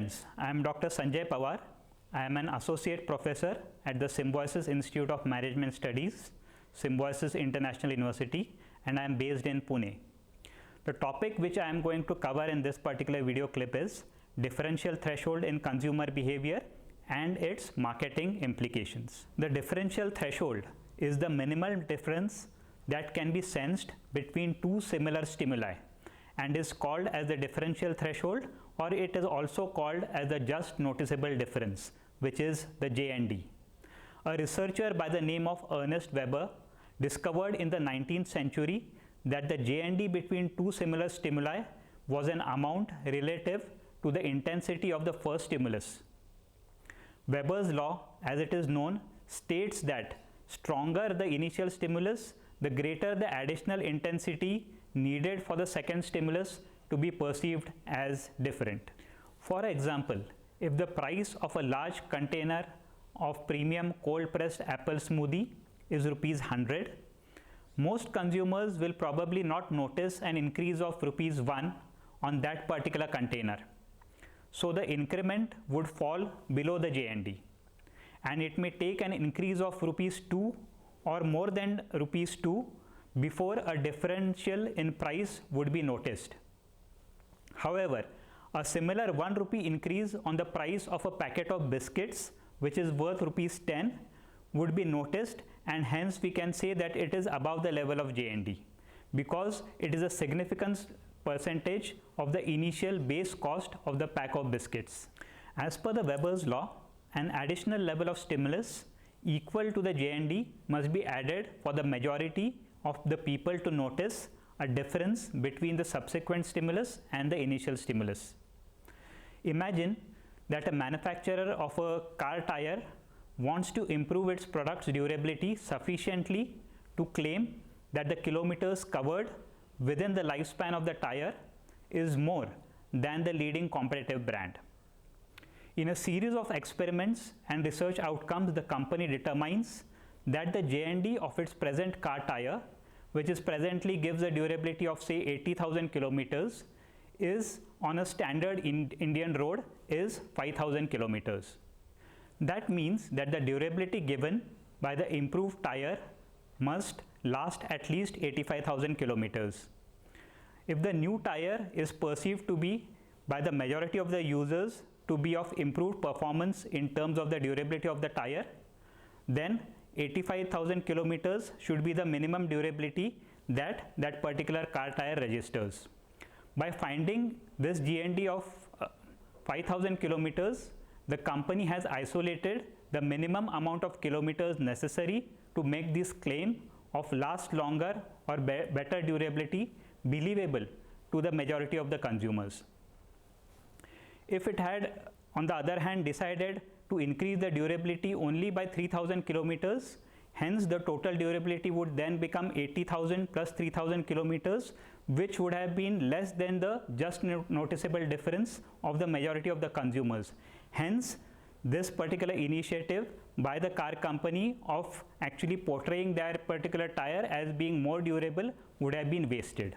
friends, I am Dr. Sanjay Pawar. I am an associate professor at the Symbiosis Institute of Management Studies, Symbiosis International University, and I am based in Pune. The topic which I am going to cover in this particular video clip is differential threshold in consumer behavior and its marketing implications. The differential threshold is the minimal difference that can be sensed between two similar stimuli and is called as the differential threshold, or it is also called as the just noticeable difference, which is the JND. A researcher by the name of Ernest Weber discovered in the 19th century that the JND between two similar stimuli was an amount relative to the intensity of the first stimulus. Weber's law, as it is known, states that stronger the initial stimulus, the greater the additional intensity needed for the second stimulus to be perceived as different. For example, if the price of a large container of premium cold pressed apple smoothie is rupees 100, most consumers will probably not notice an increase of rupees 1 on that particular container. So the increment would fall below the JND, and it may take an increase of rupees 2 or more than rupees 2 before a differential in price would be noticed. However, a similar 1 rupee increase on the price of a packet of biscuits, which is worth rupees 10, would be noticed, and hence we can say that it is above the level of JND, because it is a significant percentage of the initial base cost of the pack of biscuits. As per the Weber's law, an additional level of stimulus equal to the JND must be added for the majority of the people to notice a difference between the subsequent stimulus and the initial stimulus. Imagine that a manufacturer of a car tire wants to improve its product's durability sufficiently to claim that the kilometers covered within the lifespan of the tire is more than the leading competitive brand. In a series of experiments and research outcomes, the company determines that the JND of its present car tire, which is presently gives a durability of say 80,000 kilometers, is on a standard Indian road is 5,000 kilometers. That means that the durability given by the improved tire must last at least 85,000 kilometers. If the new tire is perceived to be by the majority of the users to be of improved performance in terms of the durability of the tire, then 85,000 kilometers should be the minimum durability that that particular car tire registers. By finding this GND of 5,000 kilometers, the company has isolated the minimum amount of kilometers necessary to make this claim of last longer or better durability believable to the majority of the consumers. If it had, on the other hand, decided to increase the durability only by 3,000 kilometers, hence the total durability would then become 80,000 plus 3,000 kilometers, which would have been less than the just noticeable difference of the majority of the consumers. Hence, this particular initiative by the car company of actually portraying their particular tire as being more durable would have been wasted.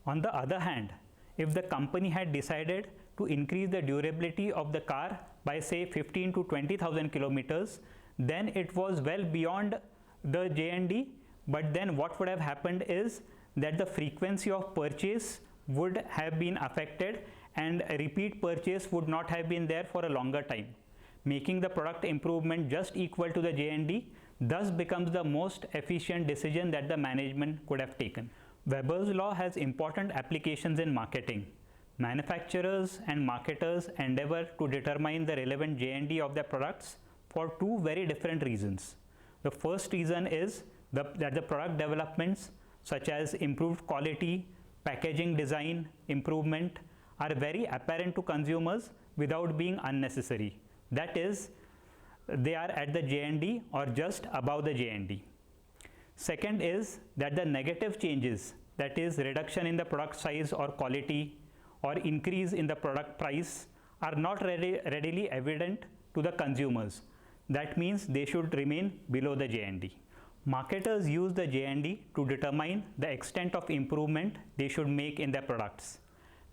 On the other hand, if the company had decided to increase the durability of the car by say 15 to 20,000 kilometers, then it was well beyond the JND, but then what would have happened is that the frequency of purchase would have been affected and a repeat purchase would not have been there for a longer time, making the product improvement just equal to the JND, thus becomes the most efficient decision that the management could have taken. Weber's law has important applications in marketing. Manufacturers and marketers endeavor to determine the relevant JND of their products for two very different reasons. The first reason is that the product developments such as improved quality, packaging design, improvement are very apparent to consumers without being unnecessary. That is, they are at the JND or just above the JND. Second is that the negative changes, that is reduction in the product size or quality or increase in the product price, are not readily evident to the consumers. That means they should remain below the JND. Marketers use the JND to determine the extent of improvement they should make in their products.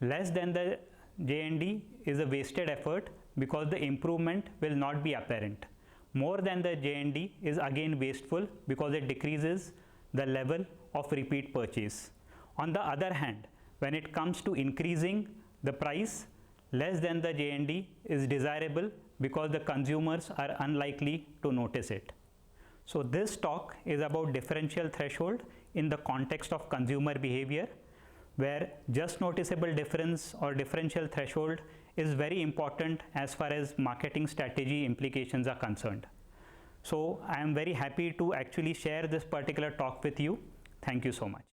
Less than the J&D is a wasted effort because the improvement will not be apparent. More than the J&D is again wasteful because it decreases the level of repeat purchase. On the other hand, when it comes to increasing the price, less than the J&D is desirable because the consumers are unlikely to notice it. So this talk is about differential threshold in the context of consumer behavior, where just noticeable difference or differential threshold is very important as far as marketing strategy implications are concerned. So I am very happy to actually share this particular talk with you. Thank you so much.